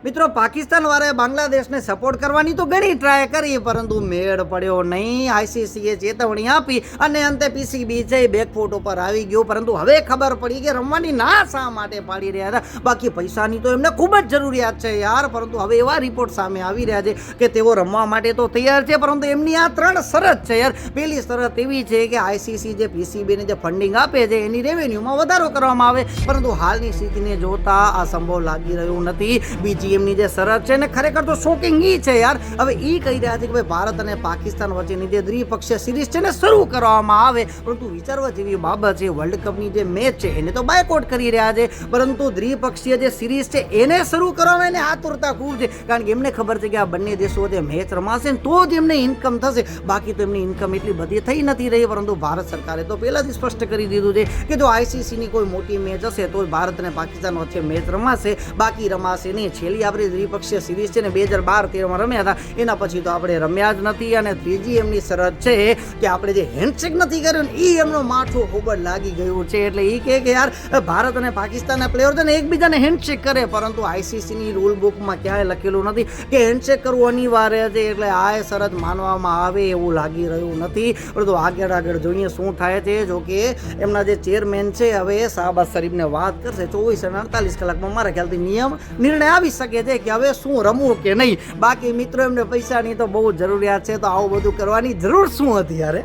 મિત્રો પાકિસ્તાન વાળાએ બાંગ્લાદેશને સપોર્ટ કરવાની તો ઘણી ટ્રાય કરી પરંતુ મેળ પડ્યો નહીં. આઈસીસીએ ચેતવણી આપી અને અંતે પીસીબી છે બેકફૂટ ઉપર આવી ગયું. પરંતુ હવે ખબર પડી કે રમવાની ના શા માટે પાડી રહ્યા હતા. બાકી પૈસાની તો એમને ખૂબ જ જરૂરિયાત છે યાર. પરંતુ હવે એવા રિપોર્ટ સામે આવી રહ્યા છે કે તેઓ રમવા માટે તો તૈયાર છે પરંતુ એમની આ 3 શરત છે યાર. પહેલી શરત એવી છે કે આઈસીસી જે પીસીબીને જે ફંડિંગ આપે છે એની રેવન્યુમાં વધારો કરવામાં આવે. પરંતુ હાલની સ્થિતિને જોતા આ સંભવ લાગી રહ્યું નથી. બીજી એમની જે શરત છે ને ખરેખર તો શોકિંગ ઈ છે યાર. હવે ઈ કહી રહ્યા છે કે ભાઈ ભારત અને પાકિસ્તાન વચ્ચેની જે દ્વિપક્ષીય સિરીઝ છે ને શરૂ કરવામાં આવે. પરંતુ વિચારવા જેવી બાબત છે વર્લ્ડ કપની જે મેચ છે એને તો બાયકોટ કરી રહ્યા છે પરંતુ દ્વિપક્ષીય જે સિરીઝ છે એને શરૂ કરવામાં એને આતુરતા ખૂબ છે. કારણ કે એમને ખબર છે કે આ બંને દેશો વચ્ચે મેચ રમાશે ને તો જ એમને ઇન્કમ થશે. બાકી તો એમની ઇન્કમ એટલી બધી થઈ નથી રહી. પરંતુ ભારત સરકારે તો પહેલાથી સ્પષ્ટ કરી દીધું છે કે જો આઈસીસીની કોઈ મોટી મેચ હશે તો ભારત અને પાકિસ્તાન વચ્ચે મેચ રમાશે. બાકી રમાશે નહીં. છેલ્લી આપણે દ્વિપક્ષીય સિરીઝ છે ને 2012-13 રમ્યા હતા. એના પછી તો આપણે રમ્યા જ નથી. અને ત્રીજી એમની શરત છે કે આપણે જે હેન્ડશેક નથી કર્યો ને એ એમનો માથું ખૂબ જ લાગી ગયું છે. એટલે એ કહે કે યાર ભારત અને પાકિસ્તાનના પ્લેયર છે ને એકબીજાને હેન્ડશેક કરે પરંતુ આઈસીસીની રૂલ બુકમાં ક્યાંય લખેલું નથી કે હેન્ડશેક કરવું અનિવાર્ય છે. એટલે આ શરત માનવામાં આવે એવું લાગી રહ્યું નથી. પરંતુ આગળ જોઈએ શું થાય છે. જો કે એમના જે ચેરમેન છે હવે શાહબાઝ શરીફને વાત કરશે 24 અને 48 કલાકમાં મારા ખ્યાલથી નિર્ણય આવી શકે છે કે હવે શું રમવું કે નહીં. બાકી મિત્રો એમને પૈસાની તો બહુ જરૂરિયાત છે તો આવું બધું કરવાની જરૂર શું હતી યાર.